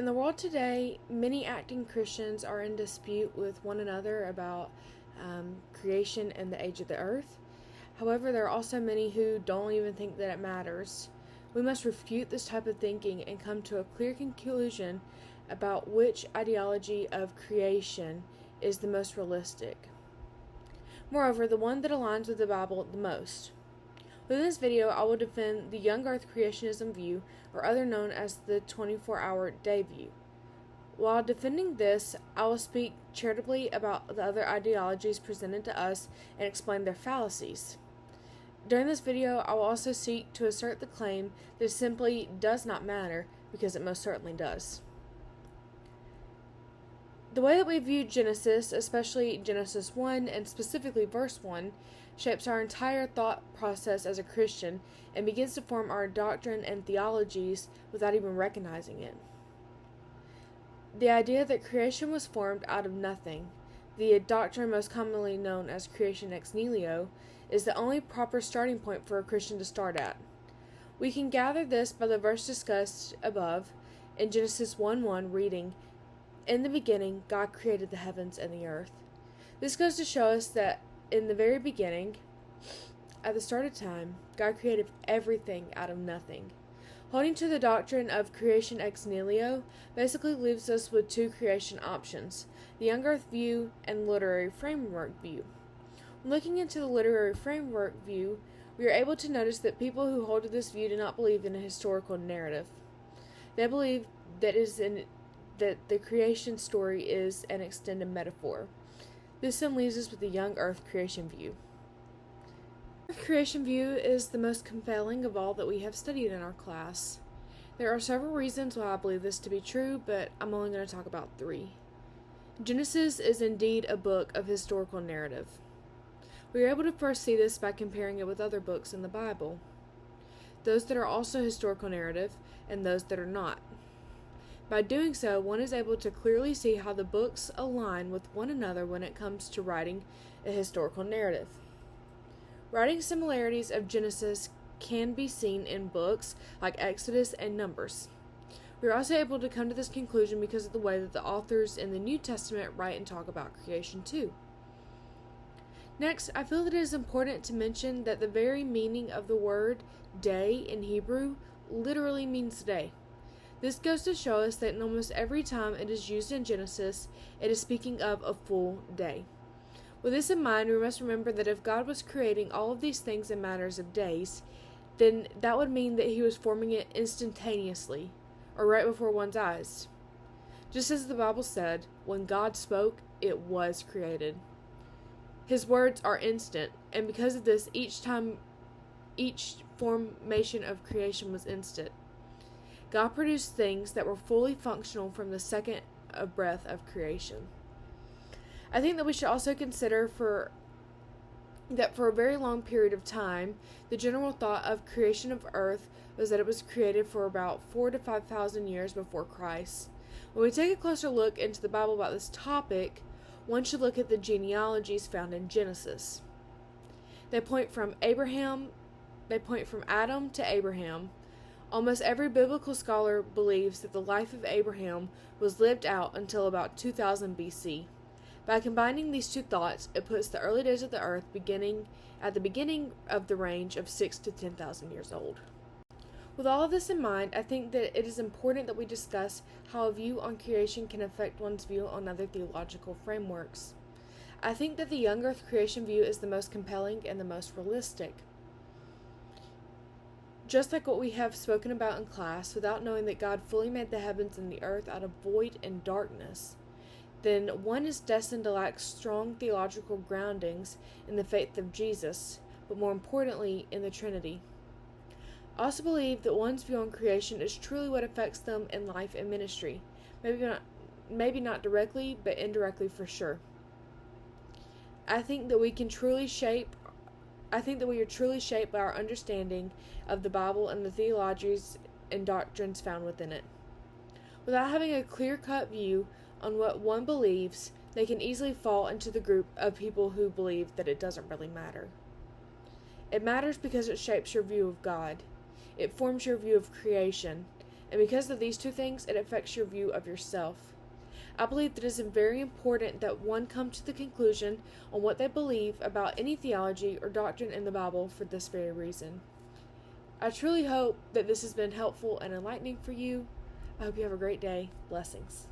In the world today, many acting Christians are in dispute with one another about creation and the age of the earth. However, there are also many who don't even think that it matters. We must refute this type of thinking and come to a clear conclusion about which ideology of creation is the most realistic. Moreover, the one that aligns with the Bible the most. Within this video, I will defend the young earth creationism view, or other known as the 24-hour day view. While defending this, I will speak charitably about the other ideologies presented to us and explain their fallacies. During this video, I will also seek to assert the claim that it simply does not matter, because it most certainly does. The way that we view Genesis, especially Genesis 1 and specifically verse 1, shapes our entire thought process as a Christian and begins to form our doctrine and theologies without even recognizing it. The idea that creation was formed out of nothing, the doctrine most commonly known as creation ex nihilo, is the only proper starting point for a Christian to start at. We can gather this by the verse discussed above in Genesis 1:1 reading, "In the beginning, God created the heavens and the earth." This goes to show us that in the very beginning, at the start of time, God created everything out of nothing. Holding to the doctrine of creation ex nihilo basically leaves us with two creation options, the young earth view and literary framework view. When looking into the literary framework view, we are able to notice that people who hold to this view do not believe in a historical narrative. They believe that the creation story is an extended metaphor. This then leaves us with the young earth creation view. The creation view is the most compelling of all that we have studied in our class. There are several reasons why I believe this to be true, but I'm only going to talk about 3. Genesis is indeed a book of historical narrative. We are able to first see this by comparing it with other books in the Bible, those that are also historical narrative and those that are not. By doing so, one is able to clearly see how the books align with one another when it comes to writing a historical narrative. Writing similarities of Genesis can be seen in books like Exodus and Numbers. We are also able to come to this conclusion because of the way that the authors in the New Testament write and talk about creation too. Next, I feel that it is important to mention that the very meaning of the word day in Hebrew literally means day. This goes to show us that in almost every time it is used in Genesis, it is speaking of a full day. With this in mind, we must remember that if God was creating all of these things in matters of days, then that would mean that He was forming it instantaneously, or right before one's eyes. Just as the Bible said, when God spoke, it was created. His words are instant, and because of this, each formation of creation was instant. God produced things that were fully functional from the second of breath of creation. I think that we should also consider that for a very long period of time, the general thought of creation of earth was that it was created for about 4,000 to 5,000 years before Christ. When we take a closer look into the Bible about this topic, one should look at the genealogies found in Genesis. They point from Adam to Abraham. Almost every biblical scholar believes that the life of Abraham was lived out until about 2000 BC. By combining these two thoughts, it puts the early days of the earth at the beginning of the range of 6,000 to 10,000 years old. With all of this in mind, I think that it is important that we discuss how a view on creation can affect one's view on other theological frameworks. I think that the young earth creation view is the most compelling and the most realistic. Just like what we have spoken about in class, without knowing that God fully made the heavens and the earth out of void and darkness, then one is destined to lack strong theological groundings in the faith of Jesus, but more importantly, in the Trinity. I also believe that one's view on creation is truly what affects them in life and ministry. Maybe not directly, but indirectly for sure. I think that we are truly shaped by our understanding of the Bible and the theologies and doctrines found within it. Without having a clear-cut view on what one believes, they can easily fall into the group of people who believe that it doesn't really matter. It matters because it shapes your view of God. It forms your view of creation. And because of these two things, it affects your view of yourself. I believe that it is very important that one come to the conclusion on what they believe about any theology or doctrine in the Bible for this very reason. I truly hope that this has been helpful and enlightening for you. I hope you have a great day. Blessings.